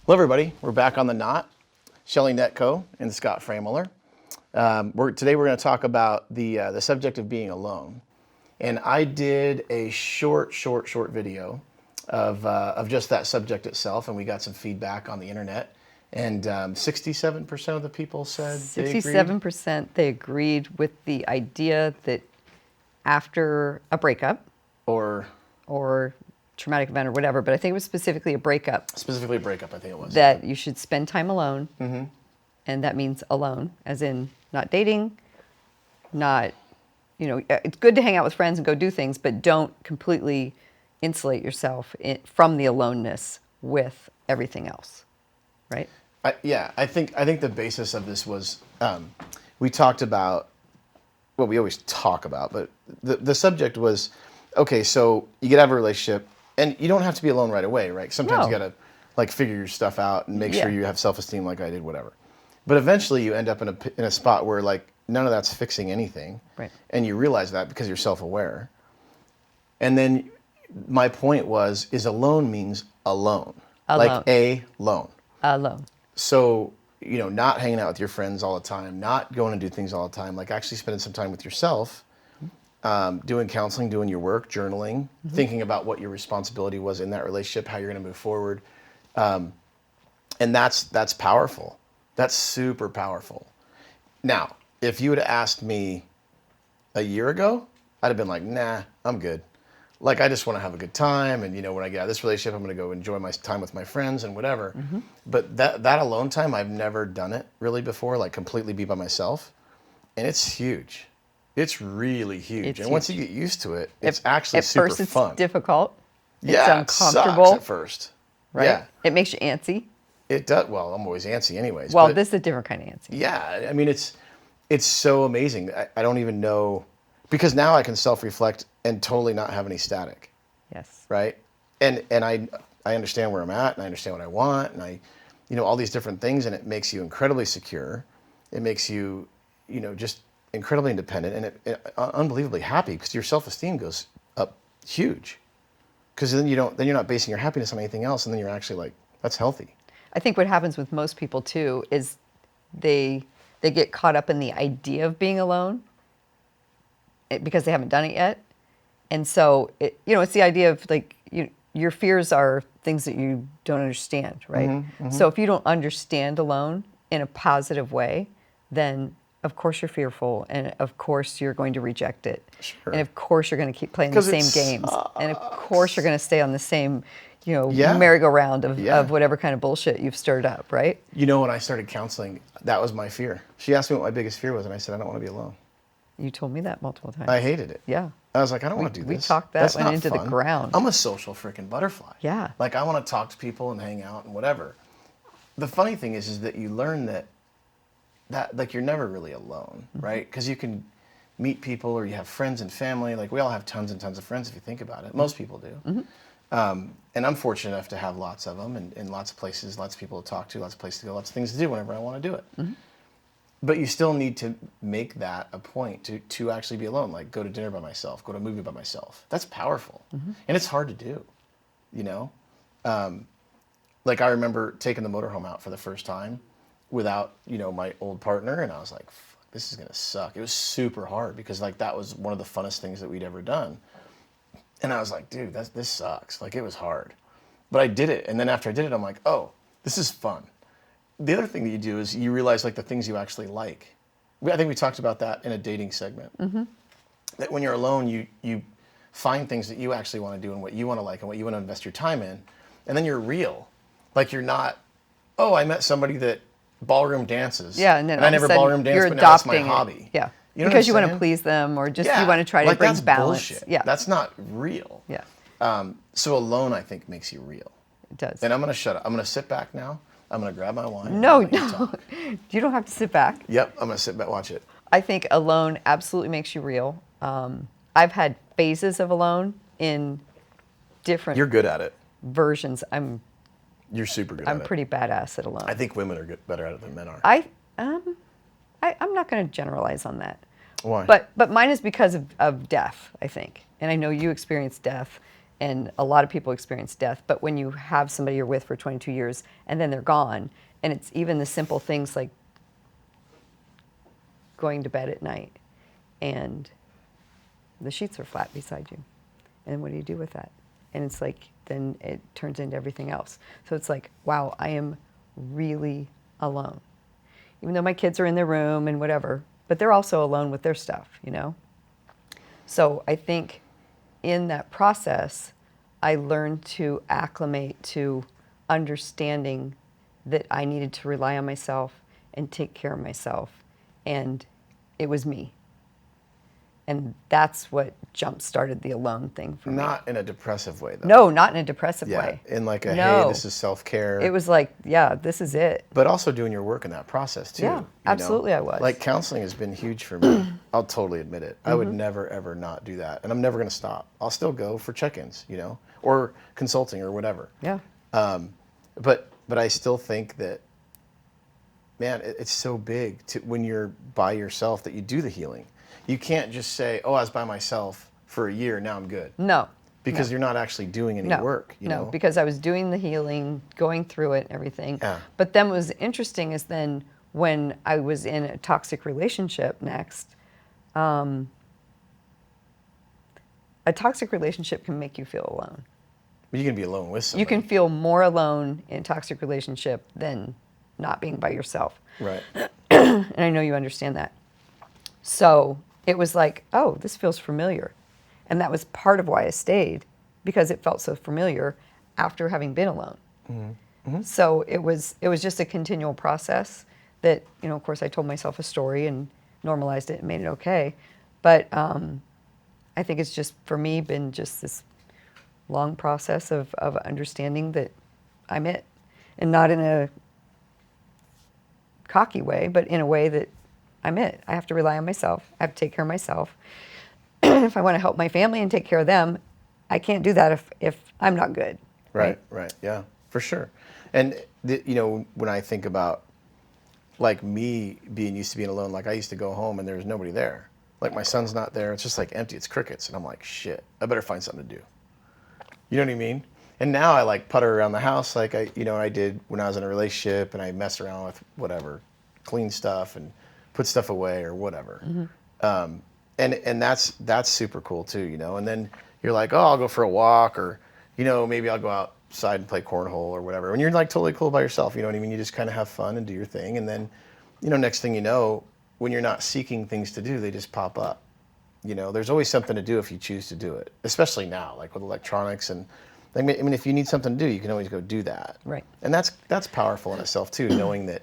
Hello, everybody. We're back on the Knot. Shelly Netco and Scott Freymuller. Today we're going to talk about the subject of being alone. And I did a short video of just that subject itself, and we got some feedback on the internet. And 67% of the people said 67% they agreed with the idea that after a breakup or traumatic event or whatever, but I think it was specifically a breakup. Specifically a breakup, I think it was. That you should spend time alone. Mm-hmm. And that means alone, as in not dating, not, it's good to hang out with friends and go do things, but don't completely insulate yourself from the aloneness with everything else, right? I think the basis of this was, we talked about, well, we always talk about, but the subject was, okay, so you get out of a relationship, and you don't have to be alone right away, right? Sometimes you got to figure your stuff out and make sure you have self-esteem like I did, whatever. But eventually you end up in a spot where none of that's fixing anything. Right. And you realize that because you're self-aware. And then my point is alone means alone. Like alone. Alone. So, not hanging out with your friends all the time, not going to do things all the time, like actually spending some time with yourself. Doing counseling, doing your work, journaling, thinking about what your responsibility was in that relationship, how you're going to move forward. And that's powerful. That's super powerful. Now, if you would have asked me a year ago, I'd have been like, nah, I'm good. Like, I just want to have a good time. And, when I get out of this relationship, I'm going to go enjoy my time with my friends and whatever. Mm-hmm. But that alone time, I've never done it really before, like completely be by myself. And it's huge. It's really huge. Once you get used to it, it's actually super fun. At first it's difficult. Yeah, it's uncomfortable. It sucks at first. Right? Yeah. It makes you antsy. It does. Well, I'm always antsy anyways. Well, this is a different kind of antsy. Yeah. I mean, it's so amazing. I don't even know, because now I can self-reflect and totally not have any static. Yes. Right? And I understand where I'm at, and I understand what I want, and I all these different things, and it makes you incredibly secure. It makes you, just incredibly independent and unbelievably happy, because your self-esteem goes up huge. Because then you're not basing your happiness on anything else, and then you're actually like, that's healthy. I think what happens with most people too is they get caught up in the idea of being alone because they haven't done it yet, and so it's the idea of your fears are things that you don't understand, right? Mm-hmm, mm-hmm. So if you don't understand alone in a positive way, then of course you're fearful, and of course you're going to reject it. Sure. And of course you're going to keep playing the same games. And of course you're going to stay on the same, merry-go-round of whatever kind of bullshit you've stirred up, right? When I started counseling, that was my fear. She asked me what my biggest fear was, and I said, I don't want to be alone. You told me that multiple times. I hated it. Yeah. I was like, I don't want to do this. We talked that one into the ground. I'm a social freaking butterfly. Yeah. Like, I want to talk to people and hang out and whatever. The funny thing is that you learn that you're never really alone, right? Because you can meet people, or you have friends and family. Like, we all have tons and tons of friends if you think about it. Most people do. Mm-hmm. And I'm fortunate enough to have lots of them, and lots of places, lots of people to talk to, lots of places to go, lots of things to do whenever I want to do it. Mm-hmm. But you still need to make that a point to actually be alone. Like, go to dinner by myself, go to a movie by myself. That's powerful. Mm-hmm. And it's hard to do, Like, I remember taking the motorhome out for the first time without, my old partner, and I was like, this is going to suck. It was super hard, because that was one of the funnest things that we'd ever done. And I was like, dude, this sucks. Like, it was hard. But I did it. And then after I did it, I'm like, oh, this is fun. The other thing that you do is you realize the things you actually like. I think we talked about that in a dating segment. Mm-hmm. That when you're alone, you find things that you actually want to do and what you want to like and what you want to invest your time in. And then you're real. Like, you're not, oh, I met somebody that ballroom dances. Yeah, and then I never ballroom danced, but now it's my hobby. Yeah. Because you want to please them, or just you want to try to bring that's balance. Bullshit. Yeah. That's not real. Yeah. So alone, I think, makes you real. It does. And I'm going to shut up. I'm going to sit back now. I'm going to grab my wine. No. You don't have to sit back. Yep, I'm going to sit back, watch it. I think alone absolutely makes you real. I've had phases of alone in different You're good at it. Versions. You're super good at it. I'm pretty badass at alone. I think women are better at it than men are. I'm not going to generalize on that. Why? But mine is because of death, I think. And I know you experienced death, And a lot of people experience death. But when you have somebody you're with for 22 years and then they're gone, and it's even the simple things like going to bed at night and the sheets are flat beside you. And what do you do with that? And it's like, then it turns into everything else. So it's like, wow, I am really alone. Even though my kids are in their room and whatever, but they're also alone with their stuff, you know? So I think in that process, I learned to acclimate to understanding that I needed to rely on myself and take care of myself. And it was me. And that's what jump-started the alone thing for me. Not in a depressive way, though. No, not in a depressive Yeah, way. in like a, No. hey, this is self-care. It was like, yeah, this is it. But also doing your work in that process, too. Yeah, you know? absolutely I was. Like, counseling has been huge for me. I'll totally admit it. I Mm-hmm. would never, ever not do that. And I'm never going to stop. I'll still go for check-ins, you know, or consulting or whatever. Yeah. But I still think that, man, it's so big to when you're by yourself that you do the healing. You can't just say, oh, I was by myself for a year, now I'm good. No. Because you're not actually doing any No. work, you know? No, because I was doing the healing, going through it and everything. Yeah. But then what was interesting is then when I was in a toxic relationship next, a toxic relationship can make you feel alone. You can be alone with somebody. You can feel more alone in a toxic relationship than not being by yourself. Right. And I know you understand that. So it was like, oh, this feels familiar. And that was part of why I stayed, because it felt so familiar after having been alone. Mm-hmm. So it was just a continual process that, you know, of course I told myself a story and normalized it and made it okay. But I think it's just, for me, been just this long process of understanding that I'm it. And not in a cocky way, but in a way that I'm it. I have to rely on myself. I have to take care of myself. If I want to help my family and take care of them, I can't do that if I'm not good. Right. Yeah, for sure. And, you know, when I think about, like, me being used to being alone, like, I used to go home and there's nobody there. Like, my son's not there. It's just, like, empty. It's crickets. And I'm like, shit, I better find something to do. You know what I mean? And now I, like, putter around the house like I did when I was in a relationship, and I mess around with whatever, clean stuff and put stuff away or whatever. Mm-hmm. And that's super cool too, you know. And then you're like, oh, I'll go for a walk, or, you know, maybe I'll go outside and play cornhole or whatever. When you're like totally cool by yourself, you know what I mean? You just kind of have fun and do your thing. And then, you know, next thing you know, when you're not seeking things to do, they just pop up. You know, there's always something to do if you choose to do it, especially now, like with electronics. And I mean, if you need something to do, you can always go do that. Right. And that's powerful in itself too, knowing that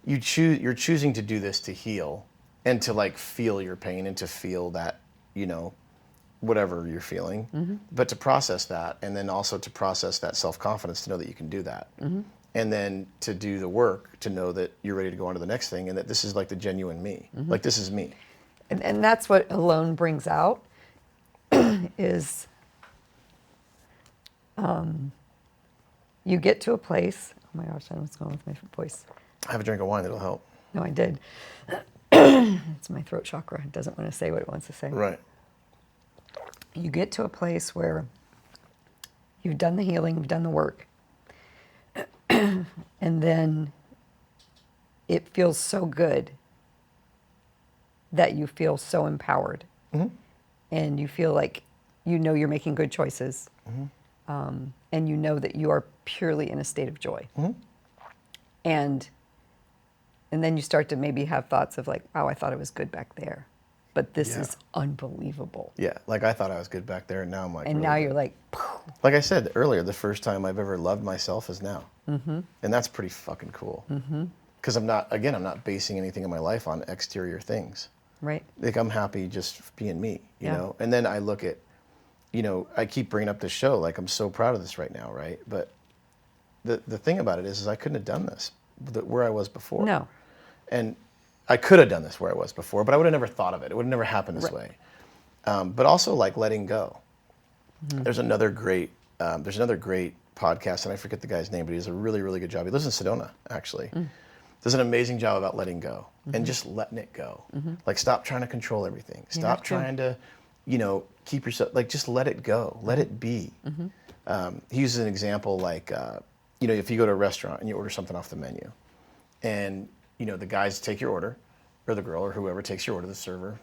you're choosing to do this to heal and to, like, feel your pain and to feel that, you know, whatever you're feeling, mm-hmm. but to process that, and then also to process that self-confidence to know that you can do that. Mm-hmm. And then to do the work to know that you're ready to go on to the next thing, and that this is like the genuine me. Mm-hmm. Like, this is me. And that's what alone brings out is you get to a place. Oh my gosh, I don't know what's going on with my voice. Have a drink of wine, it'll help. No, I did. It's my throat chakra. It doesn't want to say what it wants to say. Right. You get to a place where you've done the healing, you've done the work, and then it feels so good that you feel so empowered. Mm-hmm. And you feel like you know you're making good choices. Mm-hmm. And you know that you are purely in a state of joy. Mm-hmm. And then you start to maybe have thoughts of like, wow, I thought it was good back there, but this is unbelievable. Yeah, like I thought I was good back there, and now I'm like, and really now good. You're like, like I said earlier, the first time I've ever loved myself is now. Mm-hmm. And that's pretty fucking cool. Because I'm not basing anything in my life on exterior things. Right. Like, I'm happy just being me, you know? And then I look at, you know, I keep bringing up this show, like, I'm so proud of this right now, right? But the thing about it is I couldn't have done this where I was before. No. And I could have done this where I was before, but I would have never thought of it. It would have never happened this way. But also, like, letting go. Mm-hmm. There's another great podcast, and I forget the guy's name, but he does a really, really good job. He lives in Sedona, actually. Does an amazing job about letting go and just letting it go. Mm-hmm. Like, stop trying to control everything. Stop trying to, keep yourself, like, just let it go, let it be. He uses an example like, if you go to a restaurant and you order something off the menu, and the guys take your order, or the girl or whoever takes your order, the server,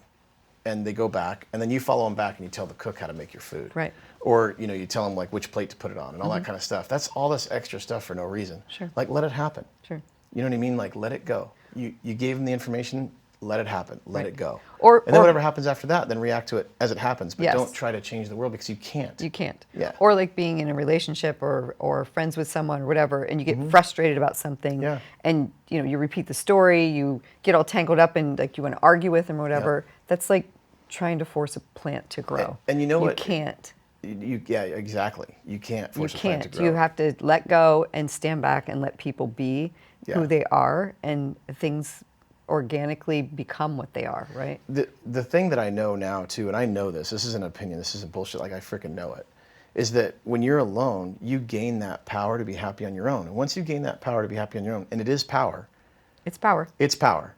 and they go back, and then you follow them back and you tell the cook how to make your food. Right. Or, you tell them like which plate to put it on and all that kind of stuff. That's all this extra stuff for no reason. Sure. Like, let it happen. Sure. You know what I mean? Like, let it go. You gave them the information, let it happen, let Right. it go. And then whatever happens after that, then react to it as it happens. But Yes. don't try to change the world, because you can't. You can't. Yeah. Or like being in a relationship or friends with someone or whatever, and you get frustrated about something, Yeah. and you repeat the story, you get all tangled up and like you want to argue with them or whatever. That's like trying to force a plant to grow. And you know what? You can't. Yeah, exactly. You can't force You a plant to can't. grow. You have to let go and stand back and let people be Yeah. who they are, and things organically become what they are, right? The thing that I know now too, and I know this isn't an opinion, this isn't bullshit, like I freaking know it, is that when you're alone, you gain that power to be happy on your own. And once you gain that power to be happy on your own, and it is power. It's power. It's power.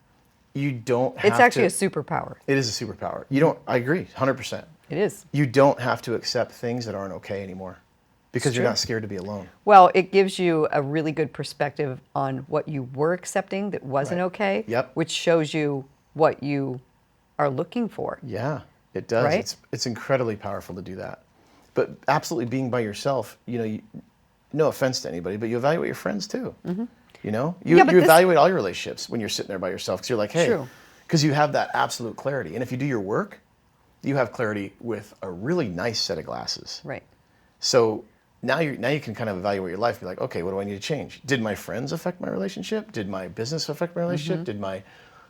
You don't have to. It's actually a superpower. It is a superpower. You don't, I agree, 100%. It is. You don't have to accept things that aren't okay anymore, because you're true. not scared to be alone. Well, it gives you a really good perspective on what you were accepting that wasn't Right. okay, Yep. which shows you what you are looking for. Yeah, it does. Right? It's incredibly powerful to do that. But absolutely being by yourself, no offense to anybody, but you evaluate your friends too. You Yeah, but this- evaluate all your relationships when you're sitting there by yourself, because you're like, hey, True. because you have that absolute clarity. And if you do your work, you have clarity with a really nice set of glasses. Right. So now you can kind of evaluate your life and be like, okay, what do I need to change? Did my friends affect my relationship? Did my business affect my relationship? Did my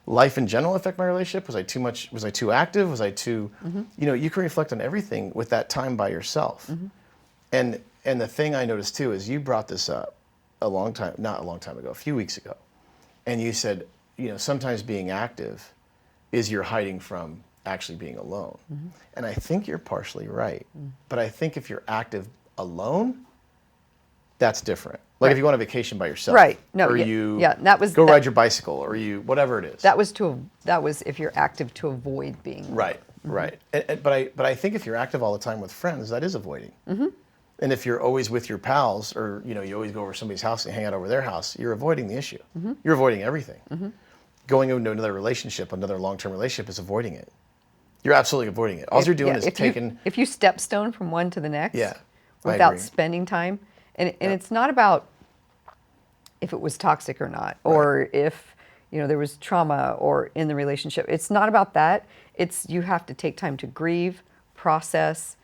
life in general affect my relationship? Was I too much? Was I too active? Was I too, you can reflect on everything with that time by yourself. And the thing I noticed too is you brought this up not a long time ago, a few weeks ago. And you said, sometimes being active is you're hiding from actually being alone. And I think you're partially right. But I think if you're active alone, that's different. Like if you go on a vacation by yourself, Right. No, or yeah, you yeah, that was- go that- ride your bicycle, or you whatever it is. That was if you're active to avoid being alone. Right, right. But I think if you're active all the time with friends, that is avoiding. And if you're always with your pals, or you always go over to somebody's house and hang out over their house, you're avoiding the issue. You're avoiding everything. Going into another relationship, another long-term relationship, is avoiding it. You're absolutely avoiding it. All you're doing is taking. If you stepstone from one to the next, Yeah, I without agree. spending time, and it's not about if it was toxic or not, or if there was trauma or in the relationship. It's not about that. It's you have to take time to grieve, process,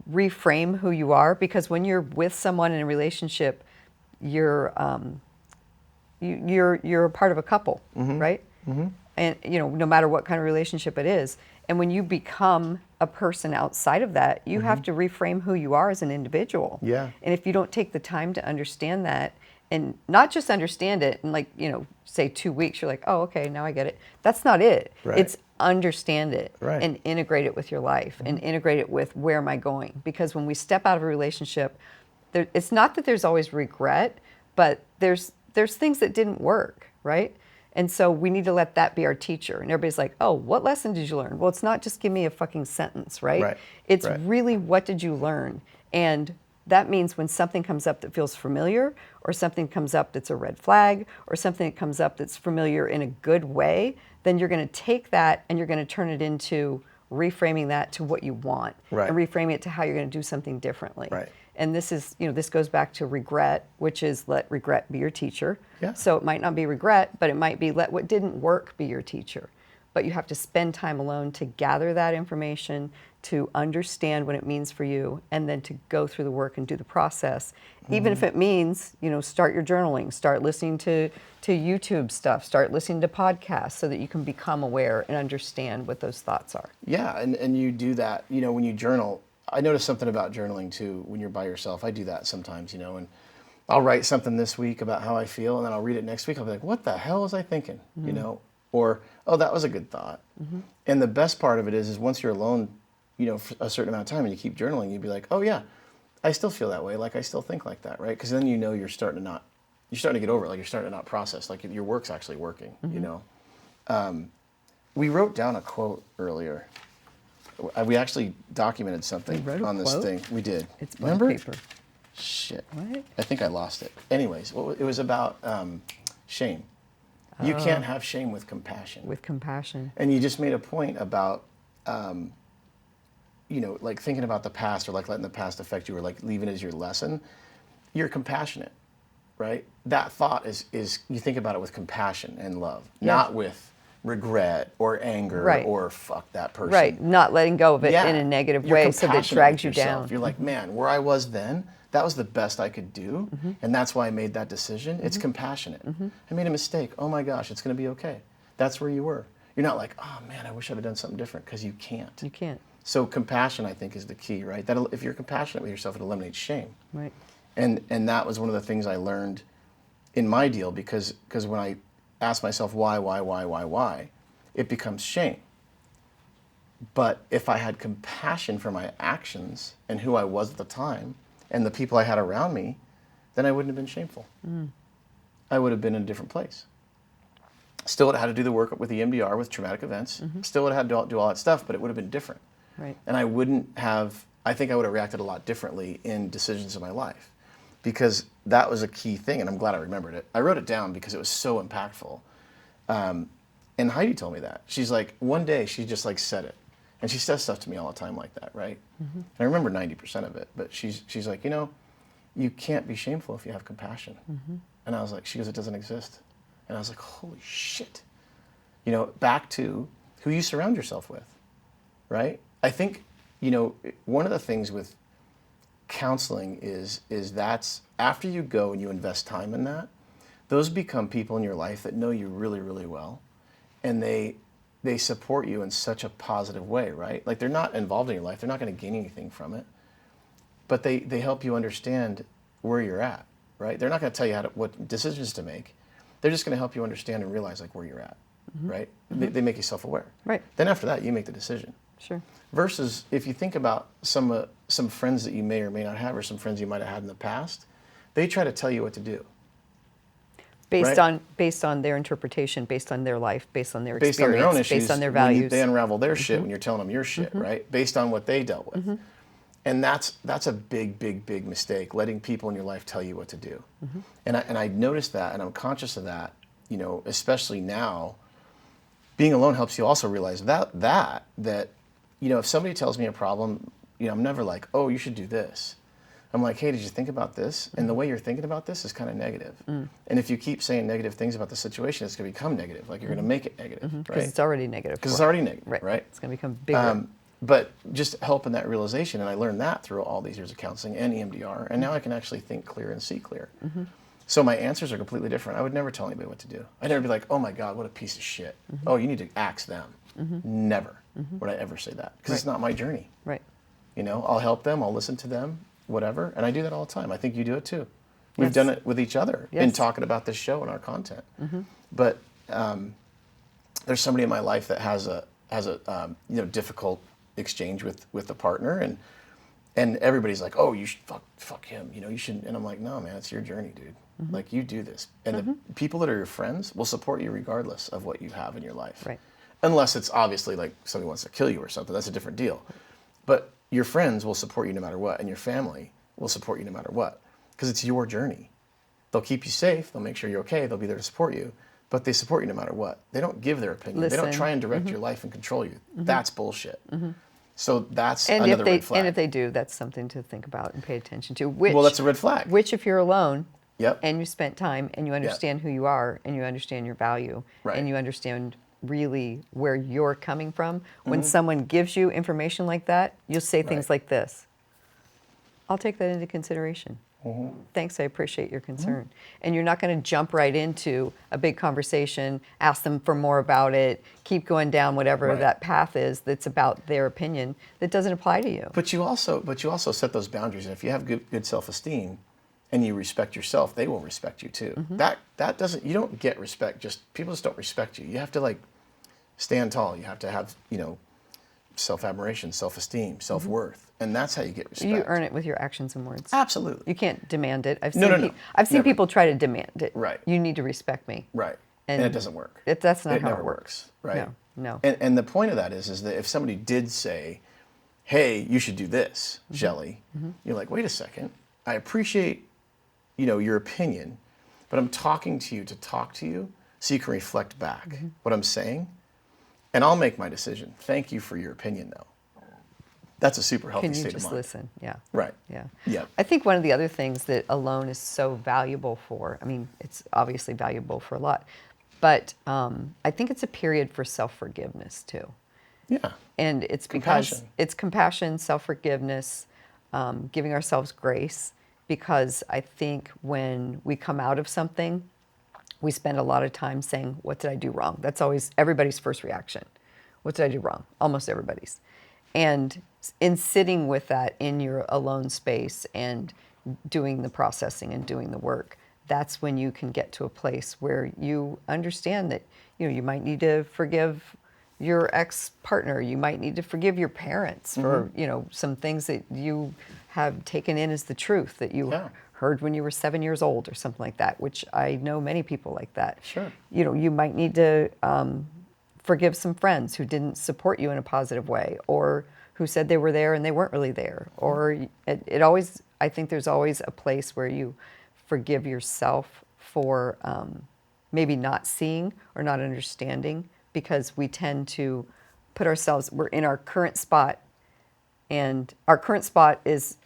reframe who you are, because when you're with someone in a relationship, you're a part of a couple, right? And no matter what kind of relationship it is. And when you become a person outside of that, you have to reframe who you are as an individual. Yeah. And if you don't take the time to understand that, and not just understand it in say 2 weeks, you're like, oh, okay, now I get it. That's not it. Right. It's understand it Right. and integrate it with your life and integrate it with where am I going? Because when we step out of a relationship, it's not that there's always regret, but there's things that didn't work, right? And so we need to let that be our teacher. And everybody's like, oh, what lesson did you learn? Well, it's not just give me a fucking sentence, right? Right. It's Right. really what did you learn? And that means when something comes up that feels familiar, or something comes up that's a red flag, or something that comes up that's familiar in a good way, then you're going to take that and you're going to turn it into reframing that to what you want, Right. and reframing it to how you're going to do something differently. Right. And this is, this goes back to regret, which is let regret be your teacher. Yeah. So it might not be regret, but it might be let what didn't work be your teacher. But you have to spend time alone to gather that information, to understand what it means for you, and then to go through the work and do the process. Even if it means, start your journaling, start listening to YouTube stuff, start listening to podcasts so that you can become aware and understand what those thoughts are. Yeah, and you do that, when you journal. I noticed something about journaling too, when you're by yourself. I do that sometimes, and I'll write something this week about how I feel, and then I'll read it next week. I'll be like, what the hell was I thinking? Or, oh, that was a good thought. And the best part of it is once you're alone, for a certain amount of time and you keep journaling, you'd be like, oh yeah, I still feel that way. Like I still think like that, right? Because then you're starting to get over it. Like you're starting to not process. Like your work's actually working, We wrote down a quote earlier. We actually documented something We wrote a on this quote? thing. We did. It's black Remember? paper. Shit. What? I think I lost it. Anyways, it was about shame. You can't have shame with compassion. With compassion. And you just made a point about, like thinking about the past or like letting the past affect you or like leaving it as your lesson. You're compassionate, right? That thought is you think about it with compassion and love, not with regret or anger Right. or fuck that person. Right. Not letting go of it in a negative You're way so that it compassionate drags with you yourself. down. You're like, man, where I was then, that was the best I could do. And that's why I made that decision. It's compassionate. I made a mistake. Oh my gosh, it's going to be okay. That's where you were. You're not like, oh man, I wish I'd have done something different, because you can't. You can't. So compassion, I think, is the key, right? That if you're compassionate with yourself, it eliminates shame. Right. And that was one of the things I learned in my deal, because when I ask myself why, it becomes shame. But if I had compassion for my actions and who I was at the time and the people I had around me, then I wouldn't have been shameful. I would have been in a different place. Still would have had to do the work with the EMDR, with traumatic events. Still would have had to do all that stuff, but it would have been different. Right. And I think I would have reacted a lot differently in decisions in my life, because that was a key thing, and I'm glad I remembered it. I wrote it down because it was so impactful. And Heidi told me that. She's like, one day she just like said it. And she says stuff to me all the time like that, right? And I remember 90% of it, but she's like, you can't be shameful if you have compassion. And I was like, she goes, it doesn't exist. And I was like, holy shit. Back to who you surround yourself with, right? I think, one of the things with counseling is that's after you go and you invest time in that, those become people in your life that know you really, really well. And they support you in such a positive way, right? Like, they're not involved in your life. They're not going to gain anything from it. But they help you understand where you're at, right? They're not going to tell you what decisions to make. They're just going to help you understand and realize like where you're at, right? They make you self-aware. Right. Then after that, you make the decision. Sure. Versus if you think about some friends that you may or may not have, or some friends you might have had in the past, they try to tell you what to do. Based Right? on their interpretation, based on their life, based on their Based on experience, their own issues, based on their when values. they unravel their shit when you're telling them your shit, right? Based on what they dealt with. And that's a big, big, big mistake, letting people in your life tell you what to do. And I noticed that, and I'm conscious of that, especially now. Being alone helps you also realize that if somebody tells me a problem, I'm never like, oh, you should do this. I'm like, hey, did you think about this? And the way you're thinking about this is kind of negative. And if you keep saying negative things about the situation, it's going to become negative. Like, you're going to make it negative, right? Because it's already negative. Because it's already negative, Right. right? It's going to become bigger. But just helping that realization, and I learned that through all these years of counseling and EMDR, and now I can actually think clear and see clear. So my answers are completely different. I would never tell anybody what to do. I'd never be like, oh my God, what a piece of shit. Oh, you need to axe them. Never would I ever say that, because it's not my journey. Right. I'll help them, I'll listen to them, whatever, and I do that all the time. I think you do it too. We've Yes. done it with each other in Yes. talking about this show and our content. But there's somebody in my life that has a difficult exchange with a partner, and everybody's like, oh, you should fuck him, you shouldn't. And I'm like, no, man, it's your journey, dude. Like, you do this, and the people that are your friends will support you regardless of what you have in your life. Right. Unless it's obviously like somebody wants to kill you or something, that's a different deal. But your friends will support you no matter what, and your family will support you no matter what, because it's your journey. They'll keep you safe, they'll make sure you're okay, they'll be there to support you, but they support you no matter what. They don't give their opinion. They don't Listen. try and direct your life and control you. That's bullshit. So that's And another if they red flag. and if they do, that's something to think about and pay attention to. Which, well, that's a red flag. Which, if you're alone, Yep. and you spent time and you understand who you are and you understand your value Right. and you understand really where you're coming from, when someone gives you information like that, you'll say things Right. like this: I'll take that into consideration. Thanks, I appreciate your concern. And you're not going to jump right into a big conversation, ask them for more about it, keep going down whatever Right. that path is that's about their opinion that doesn't apply to you. But you also set those boundaries, and if you have good self-esteem and you respect yourself, they will respect you too. That doesn't, you don't get respect, people just don't respect you. You have to like stand tall. You have to have, self-admiration, self-esteem, self-worth, and that's how you get respect. You earn it with your actions and words. Absolutely. You can't demand it. I've No, seen no, no. I've seen Never. people try to demand it. Right. You need to respect me. Right. And it doesn't work. That's not it how never it works. Right. No. And the point of that is that if somebody did say, hey, you should do this, Shelley. You're like, wait a second. I appreciate, your opinion, but I'm talking to you to talk to you so you can reflect back what I'm saying, and I'll make my decision. Thank you for your opinion, though. That's a super healthy Can you state of just mind. listen? Yeah. Right. Yeah. Yeah. I think one of the other things that alone is so valuable for, I mean, it's obviously valuable for a lot, but I think it's a period for self-forgiveness too. Yeah. And it's because Compassion. it's compassion, self-forgiveness, giving ourselves grace, because I think when we come out of something, we spend a lot of time saying, what did I do wrong? That's always everybody's first reaction. What did I do wrong? Almost everybody's. And in sitting with that in your alone space and doing the processing and doing the work, that's when you can get to a place where you understand that, you might need to forgive your ex-partner. You might need to forgive your parents for, some things that you have taken in as the truth that you heard when you were 7 years old or something like that, which I know many people like that. Sure. You might need to forgive some friends who didn't support you in a positive way, or who said they were there and they weren't really there. Or it always, I think there's always a place where you forgive yourself for maybe not seeing or not understanding, because we tend to put ourselves, we're in our current spot, and our current spot is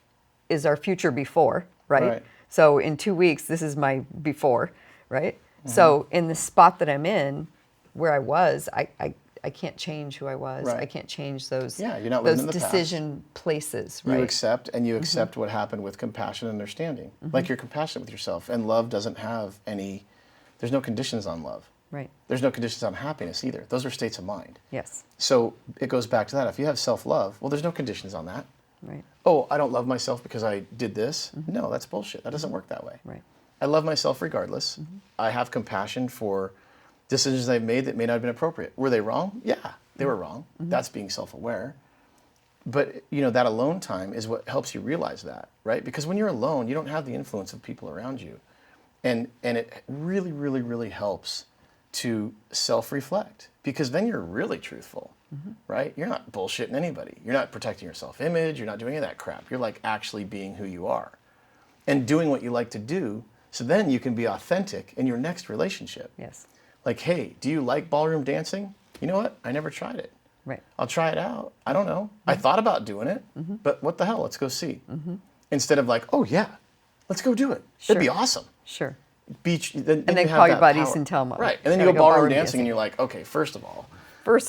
our future before, right? So in 2 weeks, this is my before, right? So in the spot that I'm in, where I was, I can't change who I was. Right. I can't change those, Yeah, you're not living in the decision places, right? You accept, and you accept what happened with compassion and understanding. Like, you're compassionate with yourself, and love doesn't have any, there's no conditions on love. Right. There's no conditions on happiness either. Those are states of mind. Yes. So it goes back to that. If you have self-love, well, there's no conditions on that. Right. Oh, I don't love myself because I did this. No, that's bullshit. That doesn't work that way. Right. I love myself regardless. I have compassion for decisions I've made that may not have been appropriate. Were they wrong? Yeah, they were wrong. That's being self-aware. But, that alone time is what helps you realize that, right? Because when you're alone, you don't have the influence of people around you. And it really, really, really helps to self-reflect, because then you're really truthful, right? You're not bullshitting anybody. You're not protecting your self-image. You're not doing any of that crap. You're like actually being who you are and doing what you like to do. So then you can be authentic in your next relationship. Yes. Like, hey, do you like ballroom dancing? You know what? I never tried it. Right. I'll try it out. I don't know. I thought about doing it, but what the hell? Let's go see. Instead of like, oh yeah, let's go do it. Sure. That'd be awesome. Sure. Then And then you have call your that buddies power. and tell them. Right. And then you go ballroom dancing and you're like, okay, first of all,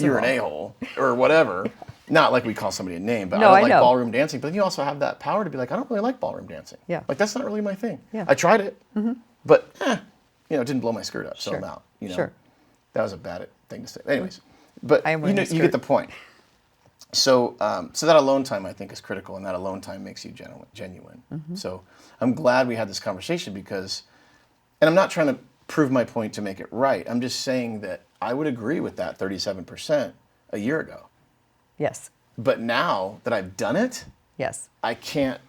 you're an a-hole or whatever. Not like we call somebody a name, but No, I I don't like know. ballroom dancing. But then you also have that power to be like, I don't really like ballroom dancing. Yeah. Like, that's not really my thing. Yeah. I tried it, but it didn't blow my skirt up, so Sure. I'm out. Sure. That was a bad thing to say. Anyways, but I am you wearing a get the skirt. point. So, so that alone time I think is critical, and that alone time makes you genuine. So I'm glad we had this conversation because, and I'm not trying to prove my point to make it right. I'm just saying that I would agree with that 37% a year ago. Yes. But now that I've done it, Yes. I can't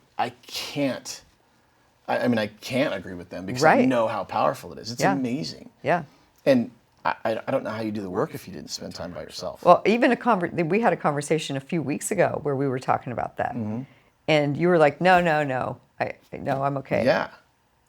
agree with them because I Right. know how powerful it is. It's Yeah. amazing. Yeah. And I don't know how you do the work if you didn't spend time by yourself. Well, even we had a conversation a few weeks ago where we were talking about that, and you were like, "No, I'm okay." Yeah.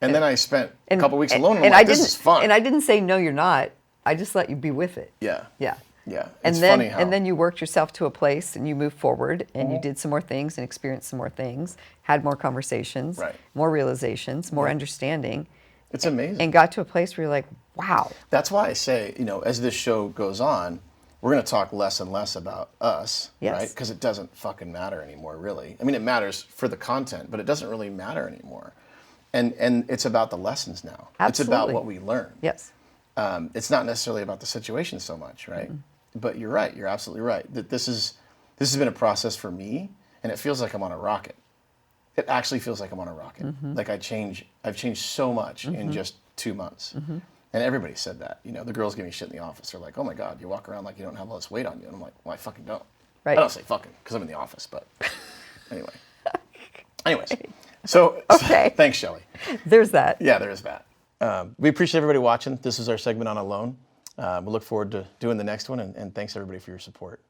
And then I spent a couple weeks and, alone, and and I'm I like, this didn't, is fun. And I didn't say no, you're not. I just let you be with it. Yeah. Yeah. Yeah. And It's then funny how. and then you worked yourself to a place, and you moved forward, and you did some more things, and experienced some more things, had more conversations, Right. more realizations, more understanding, It's amazing. and got to a place where you're like, wow. That's why I say, as this show goes on, we're going to talk less and less about us, Yes. right? Because it doesn't fucking matter anymore, really. I mean, it matters for the content, but it doesn't really matter anymore. And it's about the lessons now. It's about Absolutely. what we learn. Yes. It's not necessarily about the situation so much, right? But you're right. You're absolutely right. That this has been a process for me, and it feels like I'm on a rocket. It actually feels like I'm on a rocket. Like I've changed so much in just 2 months. And everybody said that. The girls give me shit in the office. They're like, "Oh my God, you walk around like you don't have all this weight on you." And I'm like, "Well, I fucking don't." Right. I don't say fucking because I'm in the office, but anyway. Anyways, so Okay. thanks, Shelley. There's that. Yeah, there is that. We appreciate everybody watching. This is our segment on Alone. We look forward to doing the next one, and thanks everybody for your support.